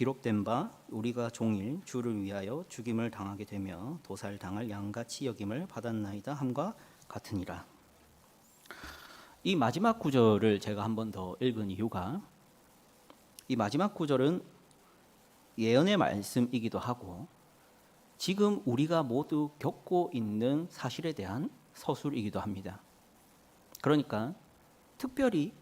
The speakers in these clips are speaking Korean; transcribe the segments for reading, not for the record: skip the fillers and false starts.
기록된 바 우리가 종일 주를 위하여 죽임을 당하게 되며 도살당할 양같이 여김을 받았나이다 함과 같으니라. 이 마지막 구절을 제가 한 번 더 읽은 이유가, 이 마지막 구절은 예언의 말씀이기도 하고 지금 우리가 모두 겪고 있는 사실에 대한 서술이기도 합니다. 그러니까 특별히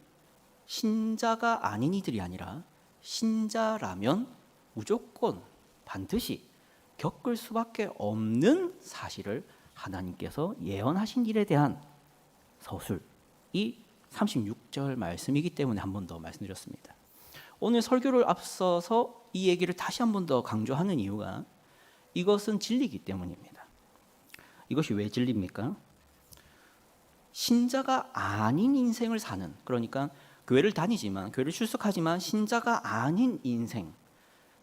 신자가 아닌 이들이 아니라 신자라면 무조건 반드시 겪을 수밖에 없는 사실을 하나님께서 예언하신 일에 대한 서술이 36절 말씀이기 때문에 한 번 더 말씀드렸습니다. 오늘 설교를 앞서서 이 얘기를 다시 한 번 더 강조하는 이유가 이것은 진리이기 때문입니다. 이것이 왜 진리입니까? 신자가 아닌 인생을 사는, 그러니까 교회를 다니지만, 교회를 출석하지만 신자가 아닌 인생,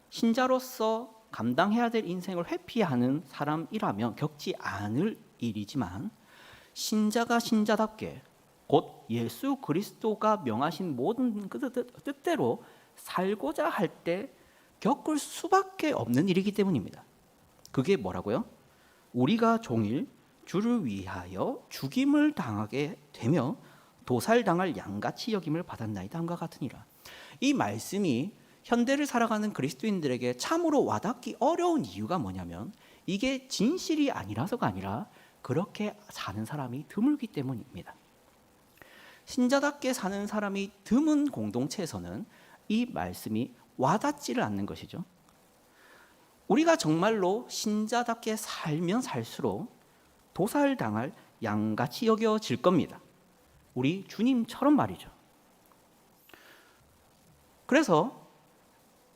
신자로서 감당해야 될 인생을 회피하는 사람이라면 겪지 않을 일이지만, 신자가 신자답게 곧 예수 그리스도가 명하신 모든 그 뜻대로 살고자 할 때 겪을 수밖에 없는 일이기 때문입니다. 그게 뭐라고요? 우리가 종일 주를 위하여 죽임을 당하게 되며 도살당할 양같이 여김을 받았나이다 함과 같으니라. 이 말씀이 현대를 살아가는 그리스도인들에게 참으로 와닿기 어려운 이유가 뭐냐면 이게 진실이 아니라서가 아니라 그렇게 사는 사람이 드물기 때문입니다. 신자답게 사는 사람이 드문 공동체에서는 이 말씀이 와닿지를 않는 것이죠. 우리가 정말로 신자답게 살면 살수록 도살당할 양같이 여겨질 겁니다. 우리 주님처럼 말이죠. 그래서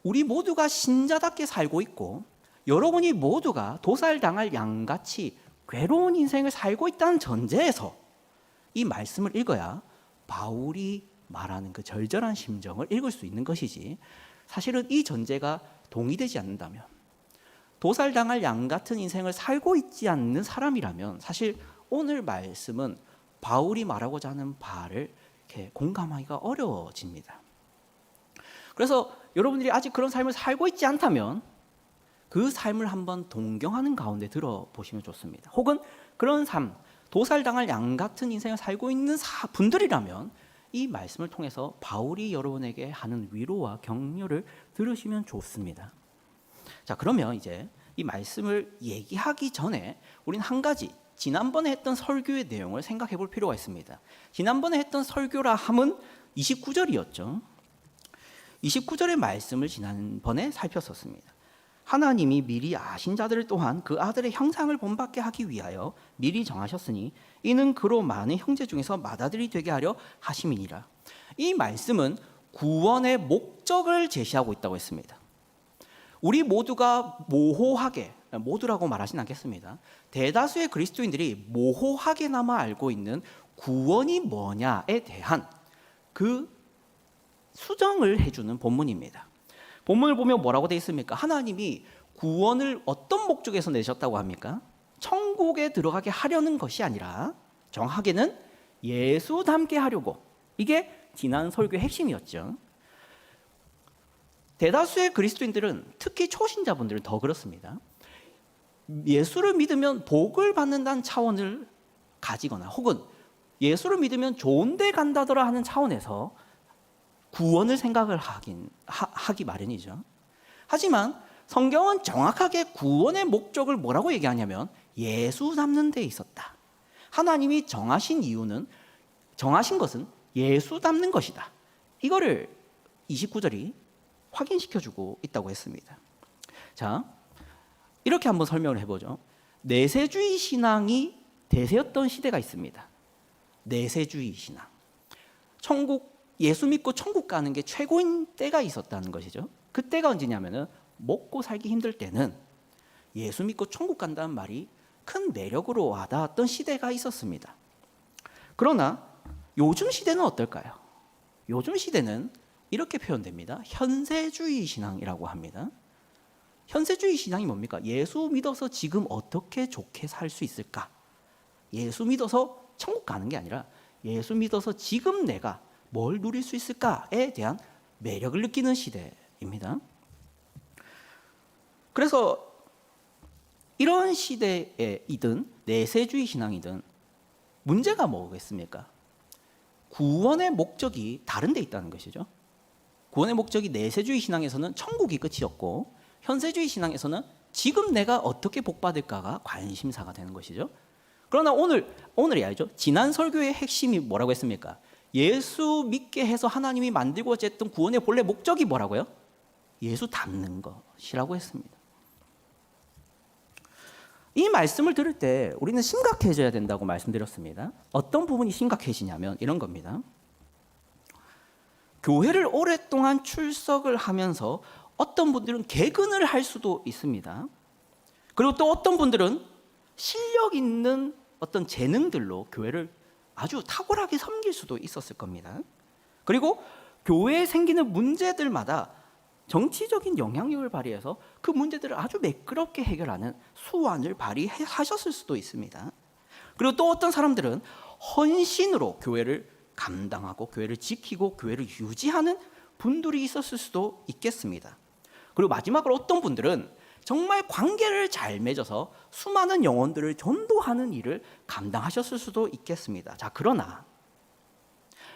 우리 모두가 신자답게 살고 있고 여러분이 모두가 도살당할 양같이 괴로운 인생을 살고 있다는 전제에서 이 말씀을 읽어야 바울이 말하는 그 절절한 심정을 읽을 수 있는 것이지, 사실은 이 전제가 동의되지 않는다면, 도살당할 양 같은 인생을 살고 있지 않는 사람이라면 사실 오늘 말씀은 바울이 말하고자 하는 바를 이렇게 공감하기가 어려워집니다. 그래서 여러분들이 아직 그런 삶을 살고 있지 않다면 그 삶을 한번 동경하는 가운데 들어보시면 좋습니다. 혹은 그런 삶, 도살당할 양 같은 인생을 살고 있는 분들이라면 이 말씀을 통해서 바울이 여러분에게 하는 위로와 격려를 들으시면 좋습니다. 자, 그러면 이제 이 말씀을 얘기하기 전에 우리는 한 가지 지난번에 했던 설교의 내용을 생각해 볼 필요가 있습니다. 지난번에 했던 설교라 함은 29절이었죠. 29절의 말씀을 지난번에 살폈었습니다. 하나님이 미리 아신 자들을 또한 그 아들의 형상을 본받게 하기 위하여 미리 정하셨으니 이는 그로 많은 형제 중에서 맏아들이 되게 하려 하심이니라. 이 말씀은 구원의 목적을 제시하고 있다고 했습니다. 우리 모두가 모호하게, 모두라고 말하진 않겠습니다. 대다수의 그리스도인들이 모호하게나마 알고 있는 구원이 뭐냐에 대한 그 수정을 해주는 본문입니다. 본문을 보면 뭐라고 되어 있습니까? 하나님이 구원을 어떤 목적에서 내셨다고 합니까? 천국에 들어가게 하려는 것이 아니라 정확하게는 예수 닮게 하려고. 이게 지난 설교의 핵심이었죠. 대다수의 그리스도인들은, 특히 초신자분들은 더 그렇습니다. 예수를 믿으면 복을 받는다는 차원을 가지거나 혹은 예수를 믿으면 좋은 데 간다더라 하는 차원에서 구원을 생각을 하기 마련이죠. 하지만 성경은 정확하게 구원의 목적을 뭐라고 얘기하냐면 예수 닮는 데 있었다. 하나님이 정하신 것은 예수 닮는 것이다. 이거를 29절이 확인시켜주고 있다고 했습니다. 자, 이렇게 한번 설명을 해보죠. 내세주의 신앙이 대세였던 시대가 있습니다. 내세주의 신앙. 예수 믿고 천국 가는 게 최고인 때가 있었다는 것이죠. 그때가 언제냐면은 먹고 살기 힘들 때는 예수 믿고 천국 간다는 말이 큰 매력으로 와닿았던 시대가 있었습니다. 그러나 요즘 시대는 어떨까요? 요즘 시대는 이렇게 표현됩니다. 현세주의 신앙이라고 합니다. 현세주의 신앙이 뭡니까? 예수 믿어서 지금 어떻게 좋게 살 수 있을까? 예수 믿어서 천국 가는 게 아니라 예수 믿어서 지금 내가 뭘 누릴 수 있을까에 대한 매력을 느끼는 시대입니다. 그래서 이런 시대이든 내세주의 신앙이든 문제가 뭐겠습니까? 구원의 목적이 다른 데 있다는 것이죠. 구원의 목적이 내세주의 신앙에서는 천국이 끝이었고, 현세주의 신앙에서는 지금 내가 어떻게 복받을까가 관심사가 되는 것이죠. 그러나 오늘이야죠. 지난 설교의 핵심이 뭐라고 했습니까? 예수 믿게 해서 하나님이 만들고자 했던 구원의 본래 목적이 뭐라고요? 예수 닮는 것이라고 했습니다. 이 말씀을 들을 때 우리는 심각해져야 된다고 말씀드렸습니다. 어떤 부분이 심각해지냐면 이런 겁니다. 교회를 오랫동안 출석을 하면서 어떤 분들은 개근을 할 수도 있습니다. 그리고 또 어떤 분들은 실력 있는 어떤 재능들로 교회를 아주 탁월하게 섬길 수도 있었을 겁니다. 그리고 교회에 생기는 문제들마다 정치적인 영향력을 발휘해서 그 문제들을 아주 매끄럽게 해결하는 수완을 발휘하셨을 수도 있습니다. 그리고 또 어떤 사람들은 헌신으로 교회를 감당하고 교회를 지키고 교회를 유지하는 분들이 있었을 수도 있겠습니다. 그리고 마지막으로 어떤 분들은 정말 관계를 잘 맺어서 수많은 영혼들을 전도하는 일을 감당하셨을 수도 있겠습니다. 자, 그러나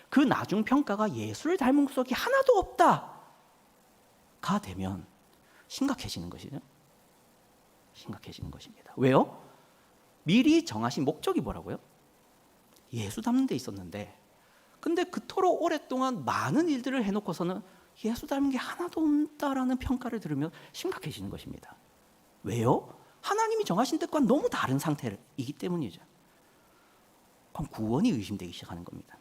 그 나중 평가가 예수를 닮은 구석이 하나도 없다가 되면 심각해지는 것이죠. 심각해지는 것입니다. 왜요? 미리 정하신 목적이 뭐라고요? 예수 닮는 데 있었는데, 근데 그토록 오랫동안 많은 일들을 해놓고서는 예수 닮은 게 하나도 없다라는 평가를 들으면 심각해지는 것입니다. 왜요? 하나님이 정하신 뜻과는 너무 다른 상태이기 때문이죠. 그럼 구원이 의심되기 시작하는 겁니다.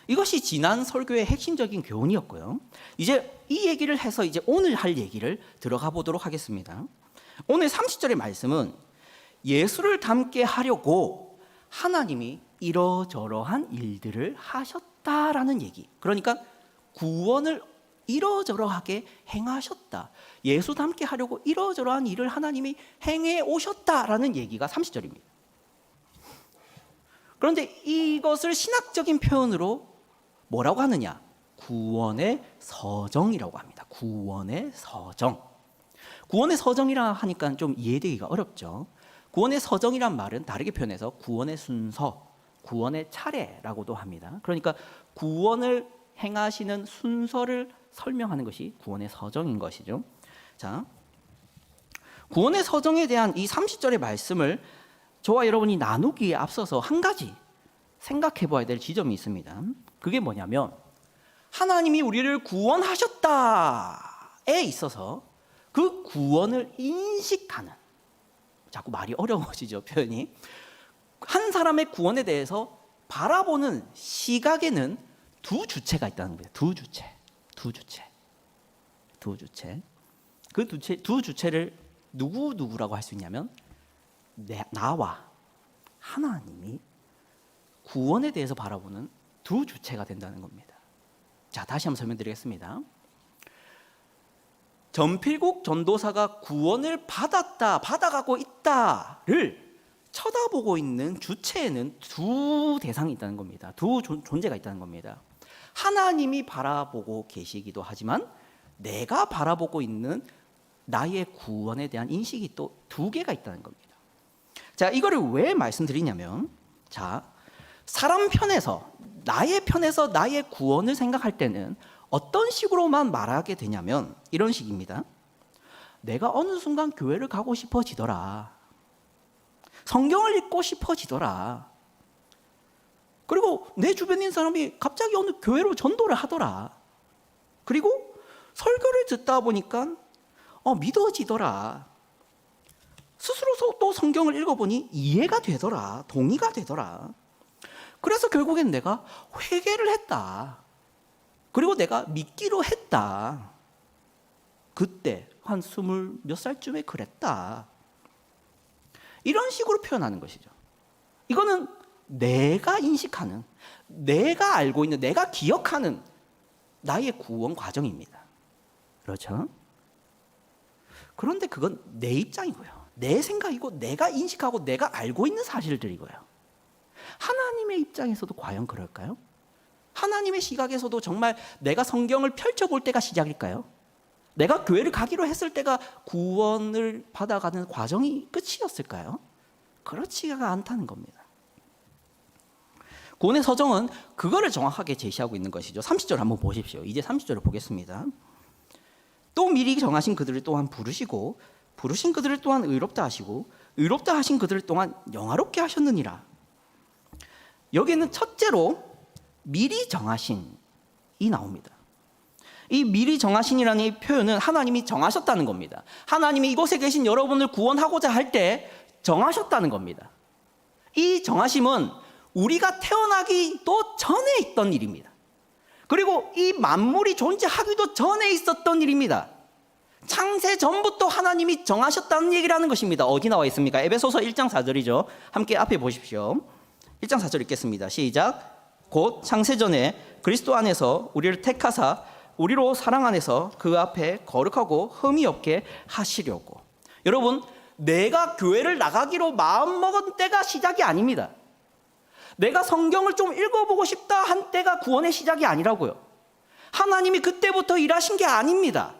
이것이 지난 설교의 핵심적인 교훈이었고요. 이제 이 얘기를 해서 이제 오늘 할 얘기를 들어가 보도록 하겠습니다. 오늘 30절의 말씀은 예수를 닮게 하려고 하나님이 이러저러한 일들을 하셨다라는 얘기. 그러니까 구원을 이러저러하게 행하셨다. 예수 닮게 하려고 이러저러한 일을 하나님이 행해 오셨다라는 얘기가 30절입니다. 그런데 이것을 신학적인 표현으로 뭐라고 하느냐? 구원의 서정이라고 합니다. 구원의 서정. 구원의 서정이라 하니까 좀 이해되기가 어렵죠. 구원의 서정이란 말은 다르게 표현해서 구원의 순서, 구원의 차례라고도 합니다. 그러니까 구원을 행하시는 순서를 설명하는 것이 구원의 서정인 것이죠. 자, 구원의 서정에 대한 이 30절의 말씀을 저와 여러분이 나누기에 앞서서 한 가지 생각해 봐야 될 지점이 있습니다. 그게 뭐냐면 하나님이 우리를 구원하셨다에 있어서 그 구원을 인식하는, 자꾸 말이 어려워지죠, 표현이. 한 사람의 구원에 대해서 바라보는 시각에는 두 주체가 있다는 거예요. 두 주체. 그 두 주체를 누구라고 할 수 있냐면 나와 하나님이 구원에 대해서 바라보는 두 주체가 된다는 겁니다. 자, 다시 한번 설명드리겠습니다. 전필국 전도사가 구원을 받아가고 있다를 쳐다보고 있는 주체에는 두 대상이 있다는 겁니다. 두 존재가 있다는 겁니다. 하나님이 바라보고 계시기도 하지만 내가 바라보고 있는 나의 구원에 대한 인식이 또 두 개가 있다는 겁니다. 자, 이거를 왜 말씀드리냐면, 자, 사람 편에서, 나의 편에서 나의 구원을 생각할 때는 어떤 식으로만 말하게 되냐면 이런 식입니다. 내가 어느 순간 교회를 가고 싶어지더라. 성경을 읽고 싶어지더라. 그리고 내 주변에 있는 사람이 갑자기 어느 교회로 전도를 하더라. 그리고 설교를 듣다 보니까 믿어지더라. 스스로 또 성경을 읽어보니 이해가 되더라. 동의가 되더라. 그래서 결국엔 내가 회개를 했다. 그리고 내가 믿기로 했다. 그때 한 20몇 살쯤에 그랬다. 이런 식으로 표현하는 것이죠. 이거는 내가 인식하는, 내가 알고 있는, 내가 기억하는 나의 구원 과정입니다. 그렇죠? 그런데 그건 내 입장이고요. 내 생각이고 내가 인식하고 내가 알고 있는 사실들이고요. 하나님의 입장에서도 과연 그럴까요? 하나님의 시각에서도 정말 내가 성경을 펼쳐볼 때가 시작일까요? 내가 교회를 가기로 했을 때가 구원을 받아가는 과정이 끝이었을까요? 그렇지가 않다는 겁니다. 구원의 서정은 그거를 정확하게 제시하고 있는 것이죠. 30절 한번 보십시오. 이제 30절을 보겠습니다. 또 미리 정하신 그들을 또한 부르시고 부르신 그들을 또한 의롭다 하시고 의롭다 하신 그들을 또한 영화롭게 하셨느니라. 여기에는 첫째로 미리 정하신이 나옵니다. 이 미리 정하신이라는 이 표현은 하나님이 정하셨다는 겁니다. 하나님이 이곳에 계신 여러분을 구원하고자 할 때 정하셨다는 겁니다. 이 정하심은 우리가 태어나기도 전에 있던 일입니다. 그리고 이 만물이 존재하기도 전에 있었던 일입니다. 창세 전부터 하나님이 정하셨다는 얘기를 하는 것입니다. 어디 나와 있습니까? 에베소서 1장 4절이죠. 함께 앞에 보십시오. 1장 4절 읽겠습니다. 시작. 곧 창세 전에 그리스도 안에서 우리를 택하사 우리로 사랑 안에서 그 앞에 거룩하고 흠이 없게 하시려고. 여러분, 내가 교회를 나가기로 마음먹은 때가 시작이 아닙니다. 내가 성경을 좀 읽어보고 싶다 한 때가 구원의 시작이 아니라고요. 하나님이 그때부터 일하신 게 아닙니다.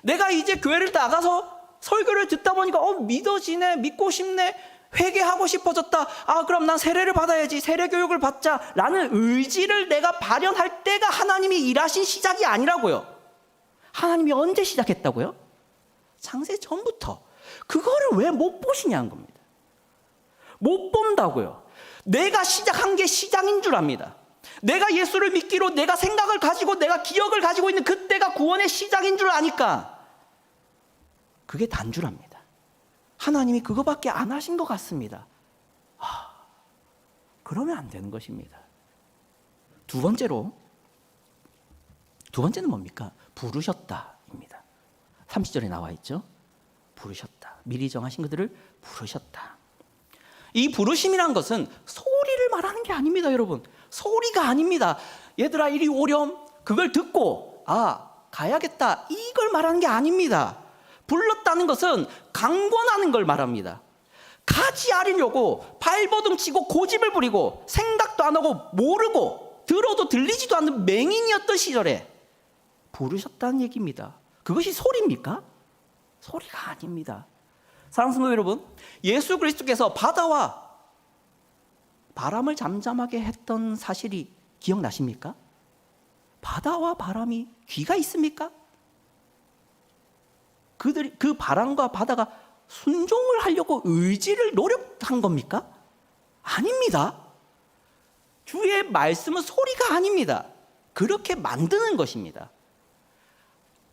내가 이제 교회를 나가서 설교를 듣다 보니까 믿어지네, 믿고 싶네, 회개하고 싶어졌다. 그럼 난 세례를 받아야지, 세례 교육을 받자 라는 의지를 내가 발현할 때가 하나님이 일하신 시작이 아니라고요. 하나님이 언제 시작했다고요? 창세 전부터. 그거를 왜 못 보시냐는 겁니다. 못 본다고요. 내가 시작한 게 시작인 줄 압니다. 내가 예수를 믿기로 내가 생각을 가지고 내가 기억을 가지고 있는 그때가 구원의 시작인 줄 아니까 그게 단줄합니다. 하나님이 그거밖에 안 하신 것 같습니다. 그러면 안 되는 것입니다. 두 번째는 뭡니까? 부르셨다입니다. 30절에 나와 있죠. 부르셨다. 미리 정하신 그들을 부르셨다. 이 부르심이란 것은 소리를 말하는 게 아닙니다, 여러분. 소리가 아닙니다. 얘들아 이리 오렴. 그걸 듣고 가야겠다. 이걸 말하는 게 아닙니다. 불렀다는 것은 강권하는 걸 말합니다. 가지 않으려고 발버둥 치고 고집을 부리고 생각도 안 하고 모르고 들어도 들리지도 않는 맹인이었던 시절에 부르셨다는 얘기입니다. 그것이 소리입니까? 소리가 아닙니다. 사랑하는 성도 여러분, 예수 그리스도께서 바다와 바람을 잠잠하게 했던 사실이 기억나십니까? 바다와 바람이 귀가 있습니까? 그 바람과 바다가 순종을 하려고 의지를 노력한 겁니까? 아닙니다. 주의 말씀은 소리가 아닙니다. 그렇게 만드는 것입니다.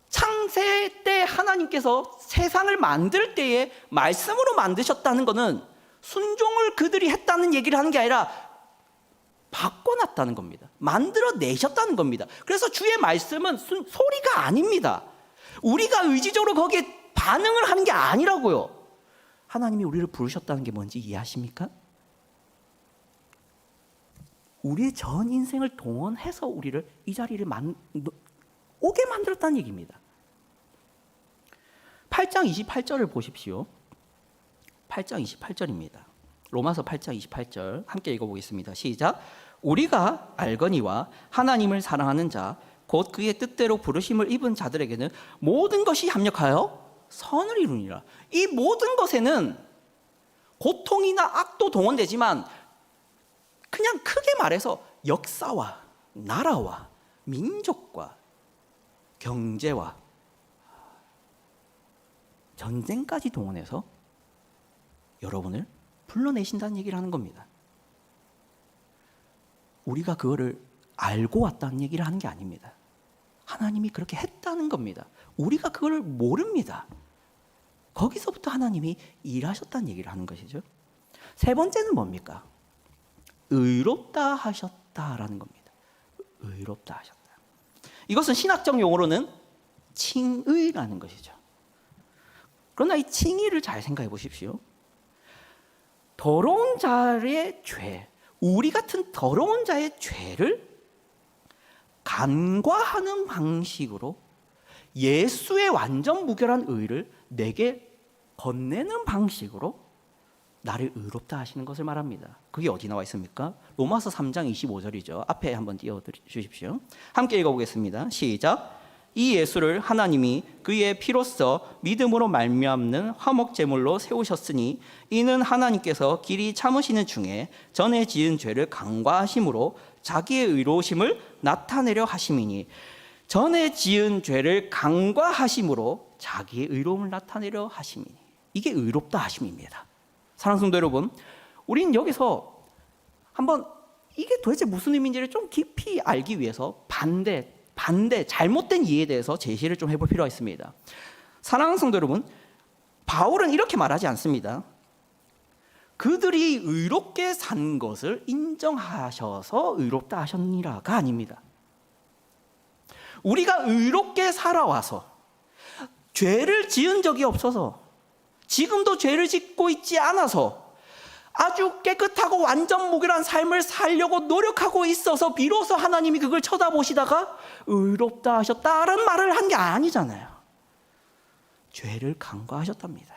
창세 때 하나님께서 세상을 만들 때에 말씀으로 만드셨다는 것은 순종을 그들이 했다는 얘기를 하는 게 아니라 바꿔놨다는 겁니다. 만들어내셨다는 겁니다. 그래서 주의 말씀은 소리가 아닙니다. 우리가 의지적으로 거기에 반응을 하는 게 아니라고요. 하나님이 우리를 부르셨다는 게 뭔지 이해하십니까? 우리의 전 인생을 동원해서 우리를 이 자리를 오게 만들었다는 얘기입니다. 8장 28절을 보십시오. 8장 28절입니다. 로마서 8장 28절 함께 읽어보겠습니다. 시작. 우리가 알거니와 하나님을 사랑하는 자 곧 그의 뜻대로 부르심을 입은 자들에게는 모든 것이 합력하여 선을 이루니라. 이 모든 것에는 고통이나 악도 동원되지만 그냥 크게 말해서 역사와 나라와 민족과 경제와 전쟁까지 동원해서 여러분을 불러내신다는 얘기를 하는 겁니다. 우리가 그거를 알고 왔다는 얘기를 하는 게 아닙니다. 하나님이 그렇게 했다는 겁니다. 우리가 그걸 모릅니다. 거기서부터 하나님이 일하셨다는 얘기를 하는 것이죠. 세 번째는 뭡니까? 의롭다 하셨다라는 겁니다. 의롭다 하셨다. 이것은 신학적 용어로는 칭의라는 것이죠. 그러나 이 칭의를 잘 생각해 보십시오. 더러운 자의 죄, 우리 같은 더러운 자의 죄를 간과하는 방식으로 예수의 완전 무결한 의를 내게 건네는 방식으로 나를 의롭다 하시는 것을 말합니다. 그게 어디 나와 있습니까? 로마서 3장 25절이죠. 앞에 한번 띄워주십시오. 함께 읽어보겠습니다. 시작. 이 예수를 하나님이 그의 피로써 믿음으로 말미암는 화목 제물로 세우셨으니 이는 하나님께서 길이 참으시는 중에 전에 지은 죄를 간과하심으로 자기의 의로우심을 나타내려 하심이니, 전에 지은 죄를 간과하심으로 자기의 의로움을 나타내려 하심이니, 이게 의롭다 하심입니다. 사랑하는 성도 여러분, 우린 여기서 한번 이게 도대체 무슨 의미인지를 좀 깊이 알기 위해서 반대 잘못된 이해에 대해서 제시를 좀 해볼 필요가 있습니다. 사랑하는 성도 여러분, 바울은 이렇게 말하지 않습니다. 그들이 의롭게 산 것을 인정하셔서 의롭다 하셨니라가 아닙니다. 우리가 의롭게 살아와서 죄를 지은 적이 없어서, 지금도 죄를 짓고 있지 않아서 아주 깨끗하고 완전 무결한 삶을 살려고 노력하고 있어서 비로소 하나님이 그걸 쳐다보시다가 의롭다 하셨다는 말을 한 게 아니잖아요. 죄를 간과하셨답니다.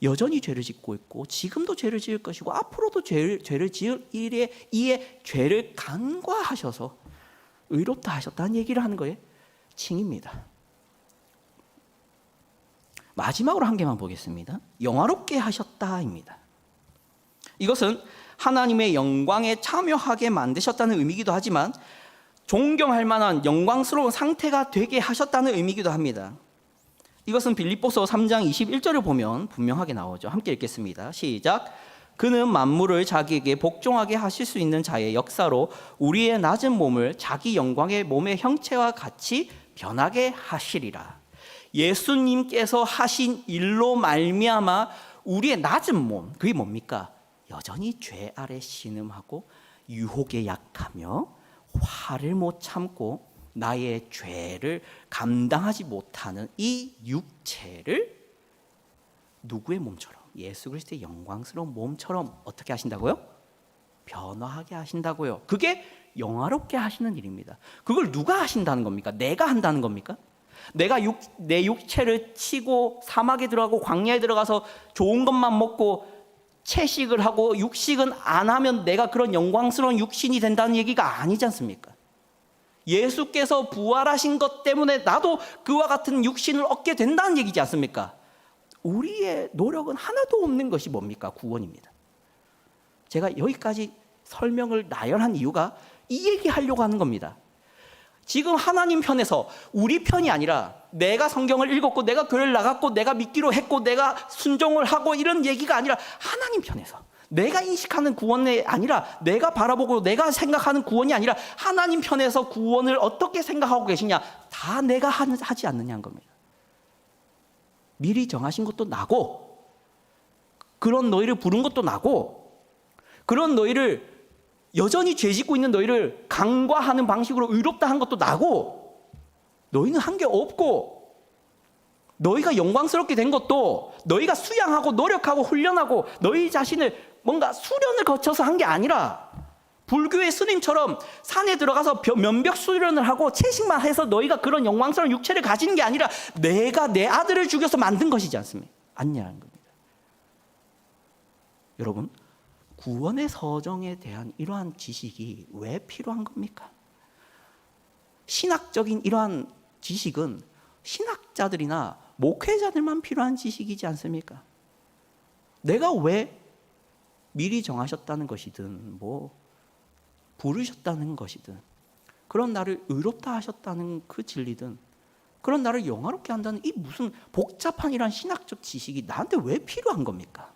여전히 죄를 짓고 있고 지금도 죄를 지을 것이고 앞으로도 죄를 지을 이에 죄를 간과하셔서 의롭다 하셨다는 얘기를 하는 거예요. 칭입니다. 마지막으로 한 개만 보겠습니다. 영화롭게 하셨다입니다. 이것은 하나님의 영광에 참여하게 만드셨다는 의미이기도 하지만 존경할 만한 영광스러운 상태가 되게 하셨다는 의미이기도 합니다. 이것은 빌립보서 3장 21절을 보면 분명하게 나오죠. 함께 읽겠습니다. 시작. 그는 만물을 자기에게 복종하게 하실 수 있는 자의 역사로 우리의 낮은 몸을 자기 영광의 몸의 형체와 같이 변하게 하시리라. 예수님께서 하신 일로 말미암아 우리의 낮은 몸, 그게 뭡니까? 여전히 죄 아래 신음하고 유혹에 약하며 화를 못 참고 나의 죄를 감당하지 못하는 이 육체를 누구의 몸처럼, 예수 그리스도의 영광스러운 몸처럼 어떻게 하신다고요? 변화하게 하신다고요. 그게 영화롭게 하시는 일입니다. 그걸 누가 하신다는 겁니까? 내가 한다는 겁니까? 내가 내 육체를 치고 사막에 들어가고 광야에 들어가서 좋은 것만 먹고 채식을 하고 육식은 안 하면 내가 그런 영광스러운 육신이 된다는 얘기가 아니지 않습니까? 예수께서 부활하신 것 때문에 나도 그와 같은 육신을 얻게 된다는 얘기지 않습니까? 우리의 노력은 하나도 없는 것이 뭡니까? 구원입니다. 제가 여기까지 설명을 나열한 이유가 이 얘기하려고 하는 겁니다. 지금 하나님 편에서 우리 편이 아니라 내가 성경을 읽었고 내가 교회를 나갔고 내가 믿기로 했고 내가 순종을 하고 이런 얘기가 아니라 하나님 편에서 내가 인식하는 구원이 아니라 내가 바라보고 내가 생각하는 구원이 아니라 하나님 편에서 구원을 어떻게 생각하고 계시냐, 다 내가 하지 않느냐는 겁니다. 미리 정하신 것도 나고 그런 너희를 부른 것도 나고 그런 너희를 여전히 죄짓고 있는 너희를 간과하는 방식으로 의롭다 한 것도 나고 너희는 한 게 없고 너희가 영광스럽게 된 것도 너희가 수양하고 노력하고 훈련하고 너희 자신을 뭔가 수련을 거쳐서 한 게 아니라 불교의 스님처럼 산에 들어가서 면벽 수련을 하고 채식만 해서 너희가 그런 영광스러운 육체를 가지는 게 아니라 내가 내 아들을 죽여서 만든 것이지 않습니까? 아니라는 겁니다. 여러분, 구원의 서정에 대한 이러한 지식이 왜 필요한 겁니까? 신학적인 이러한 지식은 신학자들이나 목회자들만 필요한 지식이지 않습니까? 내가 왜 미리 정하셨다는 것이든 부르셨다는 것이든 그런 나를 의롭다 하셨다는 그 진리든 그런 나를 영화롭게 한다는 이 무슨 복잡한 이런 신학적 지식이 나한테 왜 필요한 겁니까?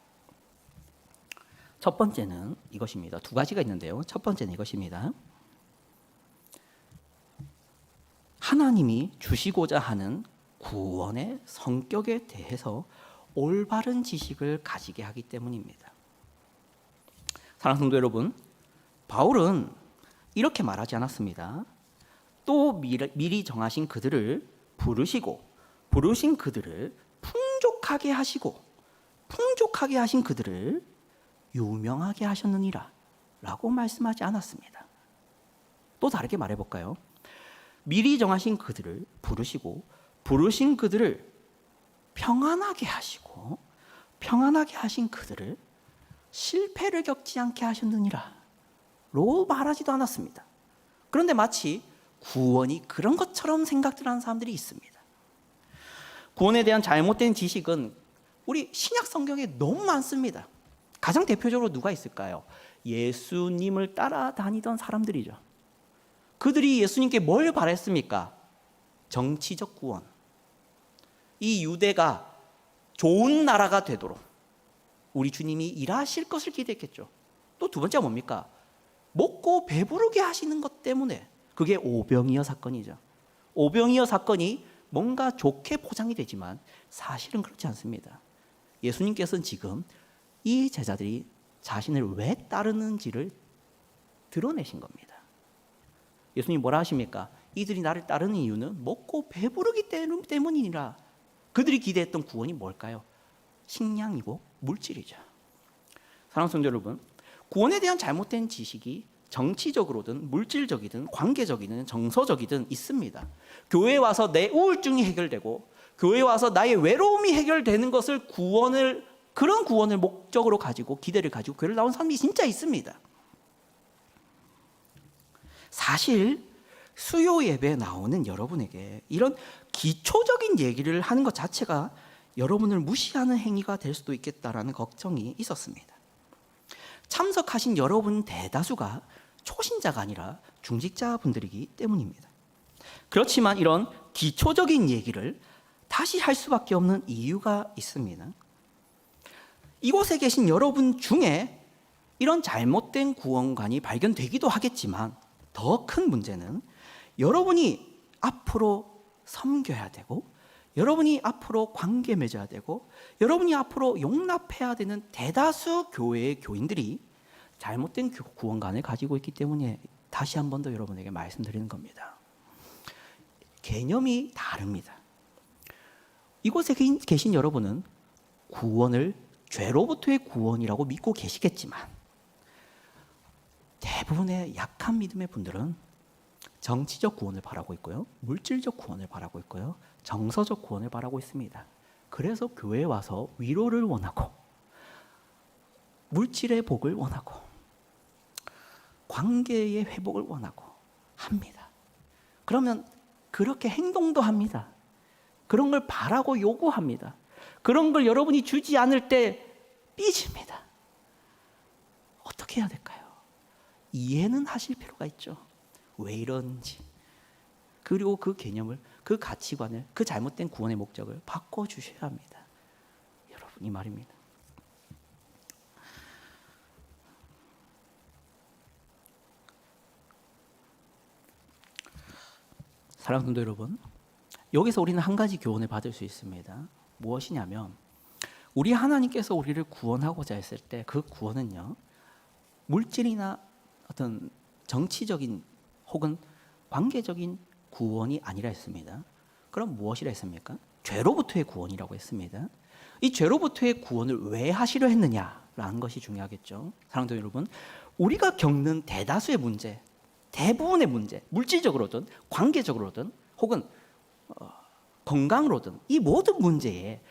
첫 번째는 이것입니다. 두 가지가 있는데요. 첫 번째는 이것입니다. 하나님이 주시고자 하는 구원의 성격에 대해서 올바른 지식을 가지게 하기 때문입니다. 사랑하는 성도 여러분, 바울은 이렇게 말하지 않았습니다. 또 미리 정하신 그들을 부르시고 부르신 그들을 풍족하게 하시고 풍족하게 하신 그들을 유명하게 하셨느니라 라고 말씀하지 않았습니다. 또 다르게 말해볼까요? 미리 정하신 그들을 부르시고 부르신 그들을 평안하게 하시고 평안하게 하신 그들을 실패를 겪지 않게 하셨느니라 로 말하지도 않았습니다. 그런데 마치 구원이 그런 것처럼 생각들하는 사람들이 있습니다. 구원에 대한 잘못된 지식은 우리 신약 성경에 너무 많습니다. 가장 대표적으로 누가 있을까요? 예수님을 따라다니던 사람들이죠. 그들이 예수님께 뭘 바랬습니까? 정치적 구원. 이 유대가 좋은 나라가 되도록 우리 주님이 일하실 것을 기대했겠죠. 또 두 번째가 뭡니까? 먹고 배부르게 하시는 것 때문에, 그게 오병이어 사건이죠. 오병이어 사건이 뭔가 좋게 포장이 되지만 사실은 그렇지 않습니다. 예수님께서는 지금 이 제자들이 자신을 왜 따르는지를 드러내신 겁니다. 예수님 뭐라 하십니까? 이들이 나를 따르는 이유는 먹고 배부르기 때문이니라. 그들이 기대했던 구원이 뭘까요? 식량이고 물질이죠. 사랑하는 성도 여러분, 구원에 대한 잘못된 지식이 정치적으로든 물질적이든 관계적이든 정서적이든 있습니다. 교회에 와서 내 우울증이 해결되고 교회에 와서 나의 외로움이 해결되는 것을 그런 구원을 목적으로 가지고 기대를 가지고 교회를 나온 사람이 진짜 있습니다. 사실 수요 예배에 나오는 여러분에게 이런 기초적인 얘기를 하는 것 자체가 여러분을 무시하는 행위가 될 수도 있겠다라는 걱정이 있었습니다. 참석하신 여러분 대다수가 초신자가 아니라 중직자분들이기 때문입니다. 그렇지만 이런 기초적인 얘기를 다시 할 수밖에 없는 이유가 있습니다. 이곳에 계신 여러분 중에 이런 잘못된 구원관이 발견되기도 하겠지만 더 큰 문제는 여러분이 앞으로 섬겨야 되고 여러분이 앞으로 관계 맺어야 되고 여러분이 앞으로 용납해야 되는 대다수 교회의 교인들이 잘못된 구원관을 가지고 있기 때문에 다시 한 번 더 여러분에게 말씀드리는 겁니다. 개념이 다릅니다. 이곳에 계신 여러분은 구원을 죄로부터의 구원이라고 믿고 계시겠지만 대부분의 약한 믿음의 분들은 정치적 구원을 바라고 있고요, 물질적 구원을 바라고 있고요, 정서적 구원을 바라고 있습니다. 그래서 교회에 와서 위로를 원하고 물질의 복을 원하고 관계의 회복을 원하고 합니다. 그러면 그렇게 행동도 합니다. 그런 걸 바라고 요구합니다. 그런 걸 여러분이 주지 않을 때 삐집니다. 어떻게 해야 될까요? 이해는 하실 필요가 있죠. 왜 이런지. 그리고 그 개념을, 그 가치관을, 그 잘못된 구원의 목적을 바꿔주셔야 합니다. 여러분이 말입니다. 사랑하는 성도 여러분, 여기서 우리는 한 가지 교훈을 받을 수 있습니다. 무엇이냐면 우리 하나님께서 우리를 구원하고자 했을 때 그 구원은요, 물질이나 어떤 정치적인 혹은 관계적인 구원이 아니라 했습니다. 그럼 무엇이라 했습니까? 죄로부터의 구원이라고 했습니다. 이 죄로부터의 구원을 왜 하시려 했느냐라는 것이 중요하겠죠. 사랑하는 여러분, 우리가 겪는 대다수의 문제, 대부분의 문제, 물질적으로든 관계적으로든 혹은 건강으로든 이 모든 문제의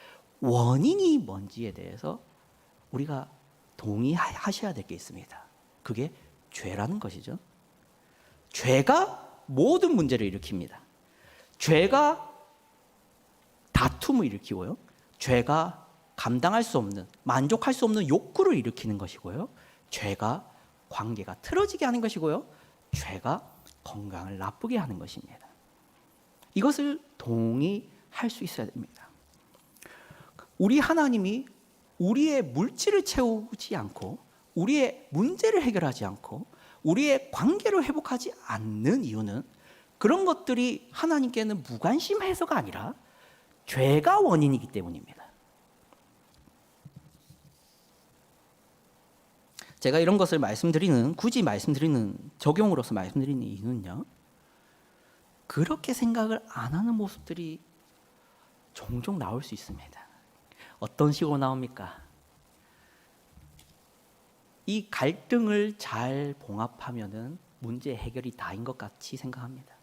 원인이 뭔지에 대해서 우리가 동의하셔야 될 게 있습니다. 그게 죄라는 것이죠. 죄가 모든 문제를 일으킵니다. 죄가 다툼을 일으키고요, 죄가 감당할 수 없는, 만족할 수 없는 욕구를 일으키는 것이고요, 죄가 관계가 틀어지게 하는 것이고요, 죄가 건강을 나쁘게 하는 것입니다. 이것을 동의할 수 있어야 됩니다. 우리 하나님이 우리의 물질을 채우지 않고 우리의 문제를 해결하지 않고 우리의 관계를 회복하지 않는 이유는 그런 것들이 하나님께는 무관심해서가 아니라 죄가 원인이기 때문입니다. 제가 이런 것을 굳이 말씀드리는 적용으로서 말씀드리는 이유는요, 그렇게 생각을 안 하는 모습들이 종종 나올 수 있습니다. 어떤 식으로 나옵니까? 이 갈등을 잘 봉합하면은 문제 해결이 다인 것 같이 생각합니다.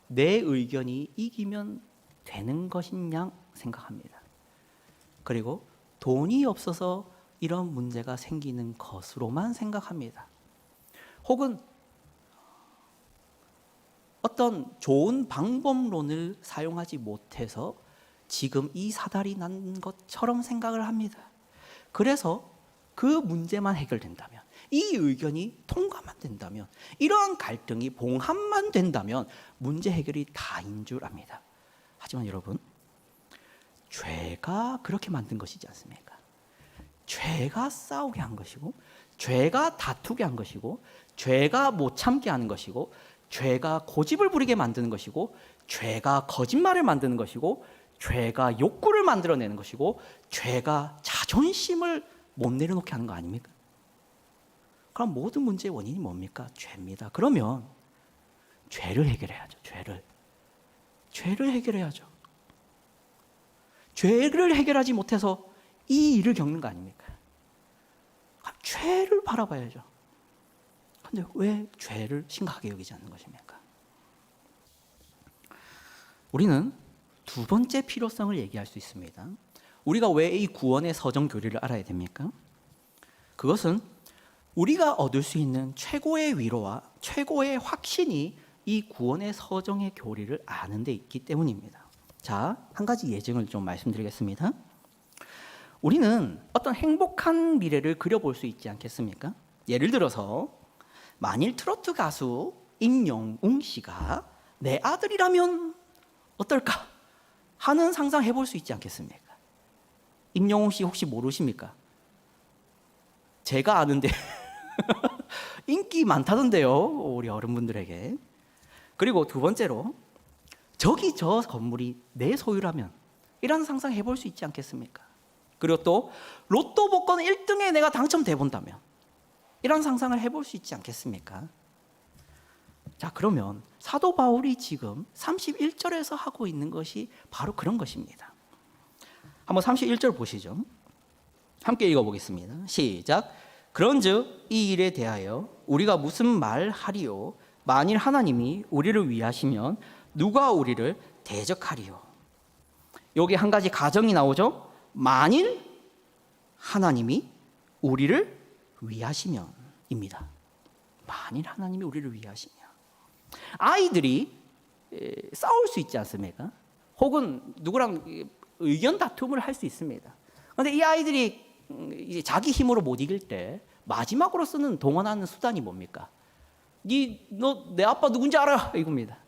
내 의견이 이기면 되는 것인 양 생각합니다. 그리고 돈이 없어서 이런 문제가 생기는 것으로만 생각합니다. 혹은 어떤 좋은 방법론을 사용하지 못해서 지금 이 사달이 난 것처럼 생각을 합니다. 그래서 그 문제만 해결된다면, 이 의견이 통과만 된다면, 이러한 갈등이 봉합만 된다면 문제 해결이 다인 줄 압니다. 하지만 여러분, 죄가 그렇게 만든 것이지 않습니까? 죄가 싸우게 한 것이고, 죄가 다투게 한 것이고, 죄가 못 참게 하는 것이고, 죄가 고집을 부리게 만드는 것이고, 죄가 거짓말을 만드는 것이고, 죄가 욕구를 만들어내는 것이고, 죄가 자존심을 못 내려놓게 하는 거 아닙니까? 그럼 모든 문제의 원인이 뭡니까? 죄입니다. 그러면 죄를 해결해야죠. 죄를 해결해야죠. 죄를 해결하지 못해서 이 일을 겪는 거 아닙니까? 죄를 바라봐야죠. 그런데 왜 죄를 심각하게 여기지 않는 것입니까? 우리는 두 번째 필요성을 얘기할 수 있습니다. 우리가 왜 이 구원의 서정 교리를 알아야 됩니까? 그것은 우리가 얻을 수 있는 최고의 위로와 최고의 확신이 이 구원의 서정의 교리를 아는 데 있기 때문입니다. 자, 한 가지 예증을 좀 말씀드리겠습니다. 우리는 어떤 행복한 미래를 그려볼 수 있지 않겠습니까? 예를 들어서 만일 트로트 가수 임영웅 씨가 내 아들이라면 어떨까 하는 상상 해볼 수 있지 않겠습니까? 임영웅 씨 혹시 모르십니까? 제가 아는데 인기 많다던데요, 우리 어른분들에게. 그리고 두 번째로 저기 저 건물이 내 소유라면 이런 상상 해볼 수 있지 않겠습니까? 그리고 또 로또 복권 1등에 내가 당첨돼 본다면 이런 상상을 해볼 수 있지 않겠습니까? 자, 그러면 사도 바울이 지금 31절에서 하고 있는 것이 바로 그런 것입니다. 한번 31절 보시죠. 함께 읽어보겠습니다. 시작. 그런즉 이 일에 대하여 우리가 무슨 말하리요? 만일 하나님이 우리를 위하시면 누가 우리를 대적하리요? 여기 한 가지 가정이 나오죠. 만일 하나님이 우리를 위하시면입니다. 만일 하나님이 우리를 위하시면. 아이들이 싸울 수 있지 않습니까? 혹은 누구랑 의견 다툼을 할 수 있습니다. 그런데 이 아이들이 이제 자기 힘으로 못 이길 때 마지막으로 쓰는 동원하는 수단이 뭡니까? 너 내 아빠 누군지 알아? 이겁니다.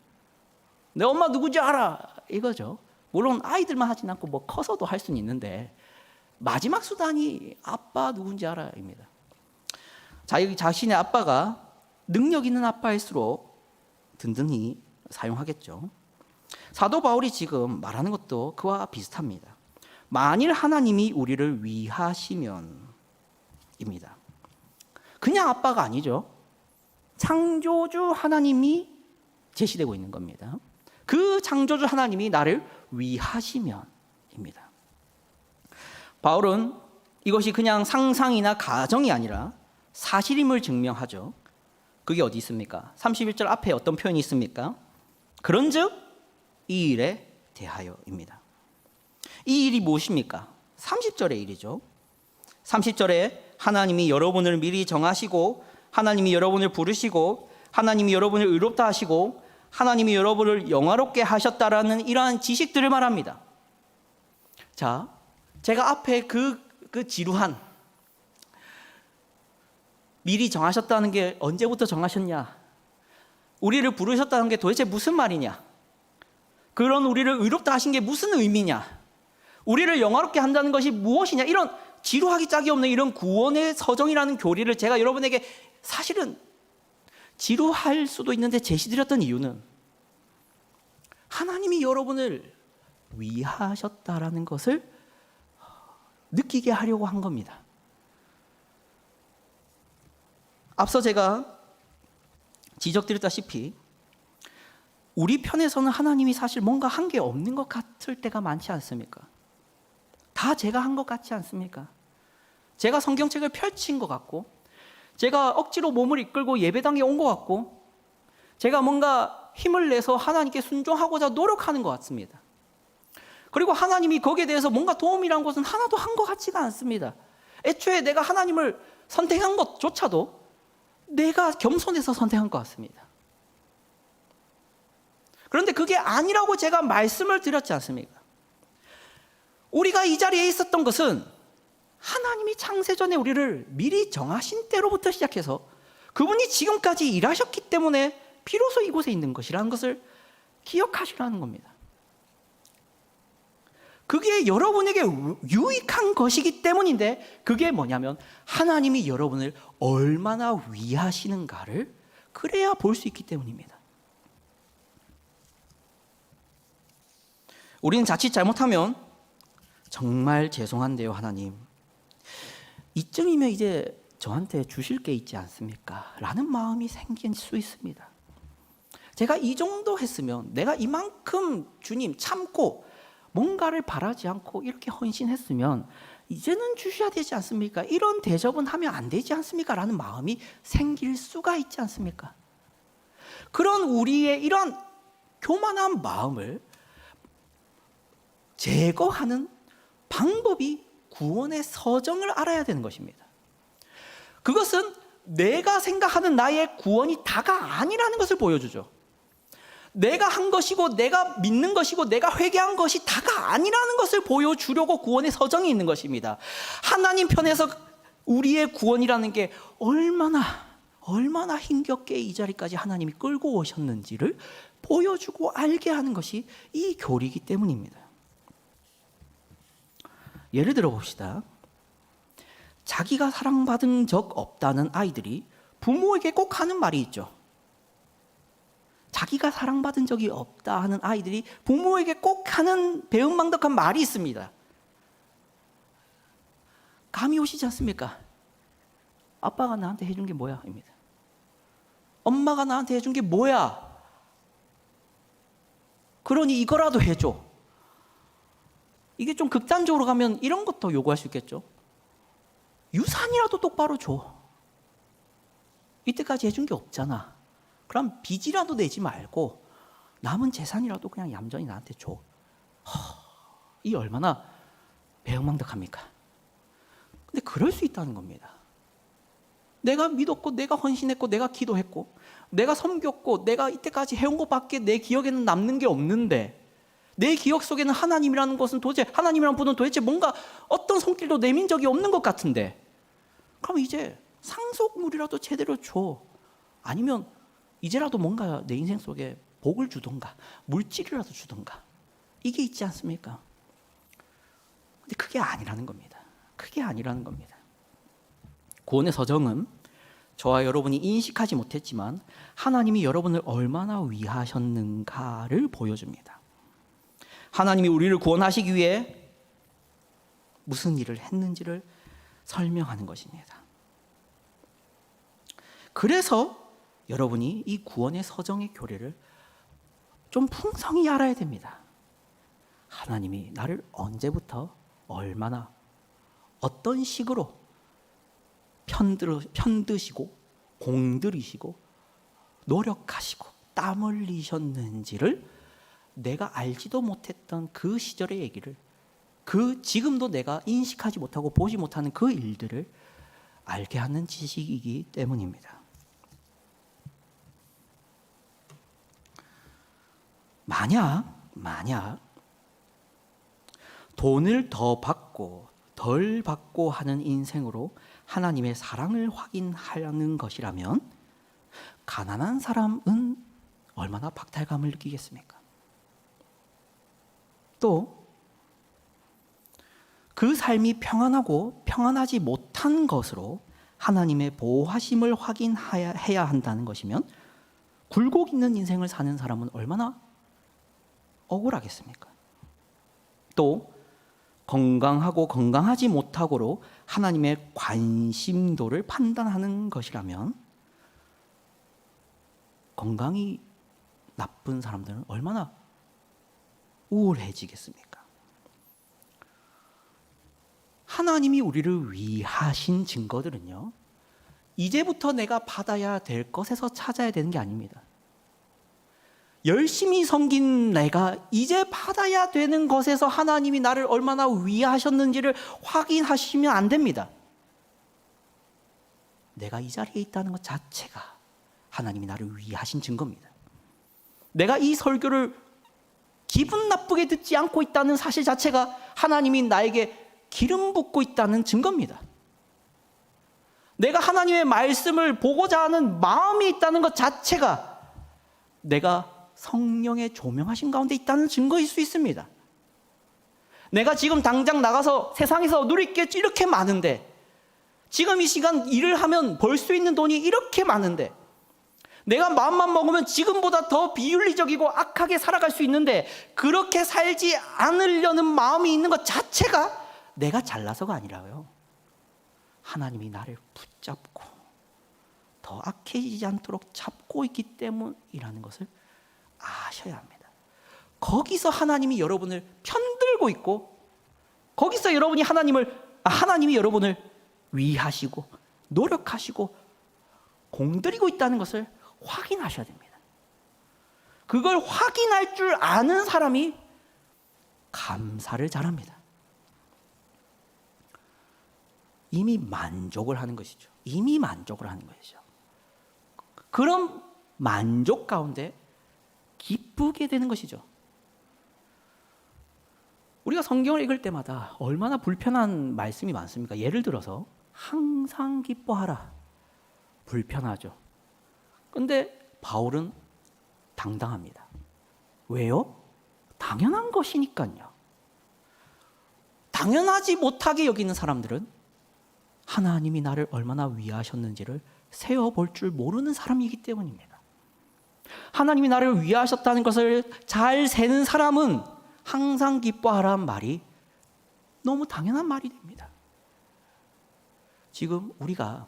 내 엄마 누군지 알아? 이거죠. 물론 아이들만 하진 않고 뭐 커서도 할 수는 있는데 마지막 수단이 아빠 누군지 알아입니다. 자신의 아빠가 능력 있는 아빠일수록 든든히 사용하겠죠. 사도 바울이 지금 말하는 것도 그와 비슷합니다. 만일 하나님이 우리를 위하시면입니다. 그냥 아빠가 아니죠. 창조주 하나님이 제시되고 있는 겁니다. 그 창조주 하나님이 나를 위하시면입니다. 바울은 이것이 그냥 상상이나 가정이 아니라 사실임을 증명하죠. 그게 어디 있습니까? 31절 앞에 어떤 표현이 있습니까? 그런즉 이 일에 대하여입니다. 이 일이 무엇입니까? 30절의 일이죠. 30절에 하나님이 여러분을 미리 정하시고, 하나님이 여러분을 부르시고, 하나님이 여러분을 의롭다 하시고, 하나님이 여러분을 영화롭게 하셨다라는 이러한 지식들을 말합니다. 자, 제가 앞에 그 지루한 미리 정하셨다는 게 언제부터 정하셨냐? 우리를 부르셨다는 게 도대체 무슨 말이냐? 그런 우리를 의롭다 하신 게 무슨 의미냐? 우리를 영화롭게 한다는 것이 무엇이냐? 이런 지루하기 짝이 없는 이런 구원의 서정이라는 교리를 제가 여러분에게 사실은 지루할 수도 있는데 제시드렸던 이유는 하나님이 여러분을 위하셨다라는 것을 느끼게 하려고 한 겁니다. 앞서 제가 지적드렸다시피 우리 편에서는 하나님이 사실 뭔가 한 게 없는 것 같을 때가 많지 않습니까? 다 제가 한 것 같지 않습니까? 제가 성경책을 펼친 것 같고, 제가 억지로 몸을 이끌고 예배당에 온 것 같고, 제가 뭔가 힘을 내서 하나님께 순종하고자 노력하는 것 같습니다. 그리고 하나님이 거기에 대해서 뭔가 도움이란 것은 하나도 한 것 같지가 않습니다. 애초에 내가 하나님을 선택한 것조차도 내가 겸손해서 선택한 것 같습니다. 그런데 그게 아니라고 제가 말씀을 드렸지 않습니까? 우리가 이 자리에 있었던 것은 하나님이 창세전에 우리를 미리 정하신 때로부터 시작해서 그분이 지금까지 일하셨기 때문에 비로소 이곳에 있는 것이라는 것을 기억하시라는 겁니다. 그게 여러분에게 유익한 것이기 때문인데, 그게 뭐냐면 하나님이 여러분을 얼마나 위하시는가를 그래야 볼 수 있기 때문입니다. 우리는 자칫 잘못하면 정말 죄송한데요 하나님, 이쯤이면 이제 저한테 주실 게 있지 않습니까? 라는 마음이 생길 수 있습니다. 제가 이 정도 했으면, 내가 이만큼 주님 참고 뭔가를 바라지 않고 이렇게 헌신했으면 이제는 주셔야 되지 않습니까? 이런 대접은 하면 안 되지 않습니까? 라는 마음이 생길 수가 있지 않습니까? 그런 우리의 이런 교만한 마음을 제거하는 방법이 구원의 서정을 알아야 되는 것입니다. 그것은 내가 생각하는 나의 구원이 다가 아니라는 것을 보여주죠. 내가 한 것이고 내가 믿는 것이고 내가 회개한 것이 다가 아니라는 것을 보여주려고 구원의 서정이 있는 것입니다. 하나님 편에서 우리의 구원이라는 게 얼마나 힘겹게 이 자리까지 하나님이 끌고 오셨는지를 보여주고 알게 하는 것이 이 교리이기 때문입니다. 예를 들어 봅시다. 자기가 사랑받은 적 없다는 아이들이 부모에게 꼭 하는 말이 있죠. 자기가 사랑받은 적이 없다 하는 아이들이 부모에게 꼭 하는 배은망덕한 말이 있습니다. 감이 오시지 않습니까? 아빠가 나한테 해준 게 뭐야? 입니다. 엄마가 나한테 해준 게 뭐야? 그러니 이거라도 해줘. 이게 좀 극단적으로 가면 이런 것도 요구할 수 있겠죠. 유산이라도 똑바로 줘. 이때까지 해준 게 없잖아. 그럼 빚이라도 내지 말고 남은 재산이라도 그냥 얌전히 나한테 줘. 이 얼마나 배은망덕합니까? 근데 그럴 수 있다는 겁니다. 내가 믿었고 내가 헌신했고 내가 기도했고 내가 섬겼고 내가 이때까지 해온 것밖에 내 기억에는 남는 게 없는데, 내 기억 속에는 하나님이라는 것은 도대체, 하나님이라는 분은 도대체 뭔가 어떤 손길도 내민 적이 없는 것 같은데, 그럼 이제 상속물이라도 제대로 줘. 아니면 이제라도 뭔가 내 인생 속에 복을 주던가 물질이라도 주던가, 이게 있지 않습니까? 근데 그게 아니라는 겁니다. 그게 아니라는 겁니다. 구원의 서정은 저와 여러분이 인식하지 못했지만 하나님이 여러분을 얼마나 위하셨는가를 보여줍니다. 하나님이 우리를 구원하시기 위해 무슨 일을 했는지를 설명하는 것입니다. 그래서 여러분이 이 구원의 서정의 교리를 좀 풍성히 알아야 됩니다. 하나님이 나를 언제부터 얼마나 어떤 식으로 편드시고 공들이시고 노력하시고 땀 흘리셨는지를 내가 알지도 못했던 그 시절의 얘기를, 그 지금도 내가 인식하지 못하고 보지 못하는 그 일들을 알게 하는 지식이기 때문입니다. 만약 돈을 더 받고 덜 받고 하는 인생으로 하나님의 사랑을 확인하는 것이라면 가난한 사람은 얼마나 박탈감을 느끼겠습니까? 또 그 삶이 평안하고 평안하지 못한 것으로 하나님의 보호하심을 확인해야 한다는 것이면 굴곡 있는 인생을 사는 사람은 얼마나 억울하겠습니까? 또 건강하고 건강하지 못하고로 하나님의 관심도를 판단하는 것이라면 건강이 나쁜 사람들은 얼마나 우울해지겠습니까? 하나님이 우리를 위하신 증거들은요, 이제부터 내가 받아야 될 것에서 찾아야 되는 게 아닙니다. 열심히 섬긴 내가 이제 받아야 되는 것에서 하나님이 나를 얼마나 위하셨는지를 확인하시면 안 됩니다. 내가 이 자리에 있다는 것 자체가 하나님이 나를 위하신 증거입니다. 내가 이 설교를 기분 나쁘게 듣지 않고 있다는 사실 자체가 하나님이 나에게 기름 붓고 있다는 증거입니다. 내가 하나님의 말씀을 보고자 하는 마음이 있다는 것 자체가 내가 성령의 조명하신 가운데 있다는 증거일 수 있습니다. 내가 지금 당장 나가서 세상에서 누릴 게 이렇게 많은데, 지금 이 시간 일을 하면 벌 수 있는 돈이 이렇게 많은데, 내가 마음만 먹으면 지금보다 더 비윤리적이고 악하게 살아갈 수 있는데, 그렇게 살지 않으려는 마음이 있는 것 자체가 내가 잘나서가 아니라요, 하나님이 나를 붙잡고 더 악해지지 않도록 잡고 있기 때문이라는 것을 아셔야 합니다. 거기서 하나님이 여러분을 편들고 있고, 거기서 하나님이 여러분을 위하시고 노력하시고 공들이고 있다는 것을 확인하셔야 됩니다. 그걸 확인할 줄 아는 사람이 감사를 잘합니다. 이미 만족을 하는 것이죠. 그런 만족 가운데 기쁘게 되는 것이죠. 우리가 성경을 읽을 때마다 얼마나 불편한 말씀이 많습니까? 예를 들어서 항상 기뻐하라. 불편하죠. 근데 바울은 당당합니다. 왜요? 당연한 것이니까요. 당연하지 못하게 여기는 사람들은 하나님이 나를 얼마나 위하셨는지를 세어볼 줄 모르는 사람이기 때문입니다. 하나님이 나를 위하셨다는 것을 잘 세는 사람은 항상 기뻐하라는 말이 너무 당연한 말이 됩니다. 지금 우리가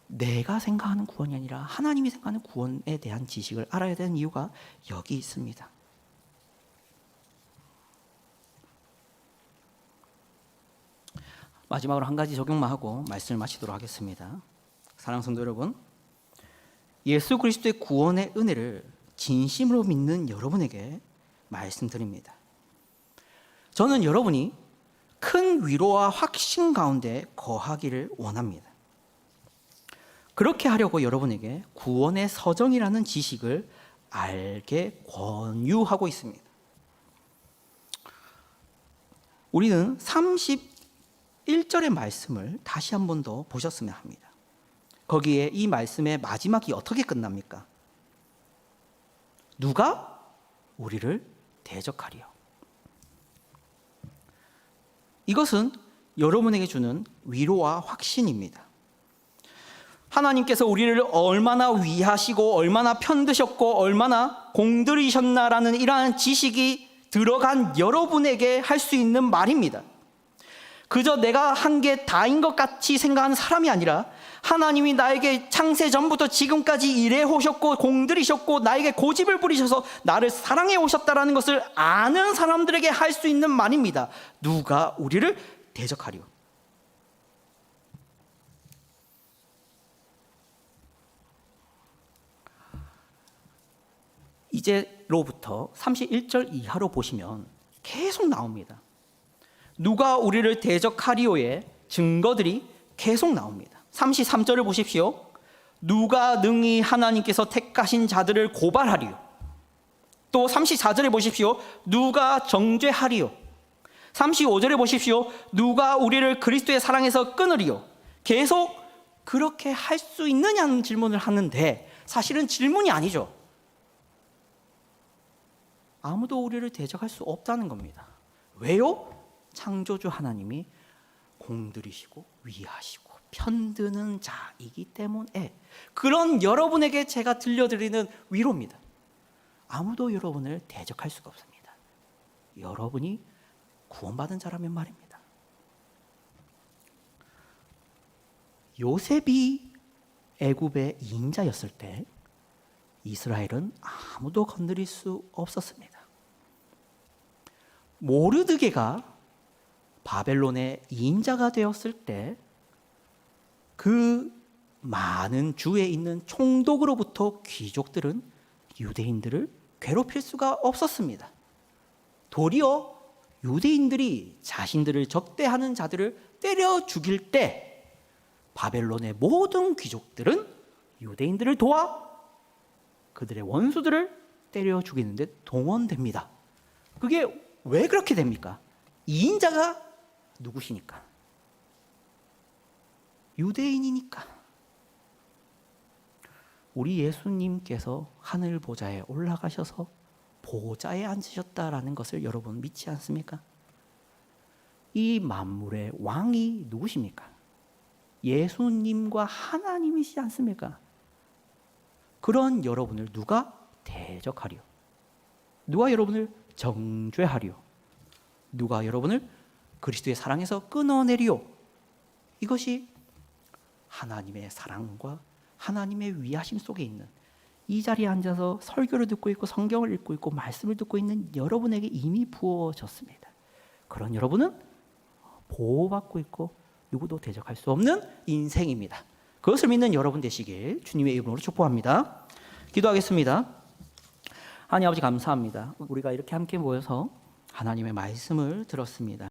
내가 생각하는 구원이 아니라 하나님이 생각하는 구원에 대한 지식을 알아야 되는 이유가 여기 있습니다. 마지막으로 한 가지 적용만 하고 말씀을 마치도록 하겠습니다. 사랑하는 성도 여러분, 예수 그리스도의 구원의 은혜를 진심으로 믿는 여러분에게 말씀드립니다. 저는 여러분이 큰 위로와 확신 가운데 거하기를 원합니다. 그렇게 하려고 여러분에게 구원의 서정이라는 지식을 알게 권유하고 있습니다. 우리는 31절의 말씀을 다시 한 번 더 보셨으면 합니다. 거기에 이 말씀의 마지막이 어떻게 끝납니까? 누가 우리를 대적하리요. 이것은 여러분에게 주는 위로와 확신입니다. 하나님께서 우리를 얼마나 위하시고 얼마나 편드셨고 얼마나 공들이셨나라는 이러한 지식이 들어간 여러분에게 할 수 있는 말입니다. 그저 내가 한 게 다인 것 같이 생각하는 사람이 아니라 하나님이 나에게 창세 전부터 지금까지 일해 오셨고 공들이셨고 나에게 고집을 부리셔서 나를 사랑해 오셨다라는 것을 아는 사람들에게 할 수 있는 말입니다. 누가 우리를 대적하리요. 이제로부터 31절 이하로 보시면 계속 나옵니다. 누가 우리를 대적하리요의 증거들이 계속 나옵니다. 33절을 보십시오. 누가 능히 하나님께서 택하신 자들을 고발하리요. 또 34절에 보십시오. 누가 정죄하리요. 35절에 보십시오. 누가 우리를 그리스도의 사랑에서 끊으리요. 계속 그렇게 할 수 있느냐는 질문을 하는데 사실은 질문이 아니죠. 아무도 우리를 대적할 수 없다는 겁니다. 왜요? 창조주 하나님이 공들이시고 위하시고 편드는 자이기 때문에 그런 여러분에게 제가 들려드리는 위로입니다. 아무도 여러분을 대적할 수가 없습니다. 여러분이 구원받은 자라면 말입니다. 요셉이 애굽의 이인자였을 때 이스라엘은 아무도 건드릴 수 없었습니다. 모르드게가 바벨론의 이인자가 되었을 때 그 많은 주에 있는 총독으로부터 귀족들은 유대인들을 괴롭힐 수가 없었습니다. 도리어 유대인들이 자신들을 적대하는 자들을 때려 죽일 때 바벨론의 모든 귀족들은 유대인들을 도와 그들의 원수들을 때려 죽이는데 동원됩니다. 그게 왜 그렇게 됩니까? 이인자가 누구시니까? 유대인이니까. 우리 예수님께서 하늘 보좌에 올라가셔서 보좌에 앉으셨다라는 것을 여러분 믿지 않습니까? 이 만물의 왕이 누구십니까? 예수님과 하나님이시지 않습니까? 그런 여러분을 누가 대적하리요? 누가 여러분을 정죄하리요? 누가 여러분을 그리스도의 사랑에서 끊어내리요? 이것이 하나님의 사랑과 하나님의 위하심 속에 있는, 이 자리에 앉아서 설교를 듣고 있고 성경을 읽고 있고 말씀을 듣고 있는 여러분에게 이미 부어졌습니다. 그런 여러분은 보호받고 있고 누구도 대적할 수 없는 인생입니다. 그것을 믿는 여러분 되시길 주님의 이름으로 축복합니다. 기도하겠습니다. 하나님 아버지 감사합니다. 우리가 이렇게 함께 모여서 하나님의 말씀을 들었습니다.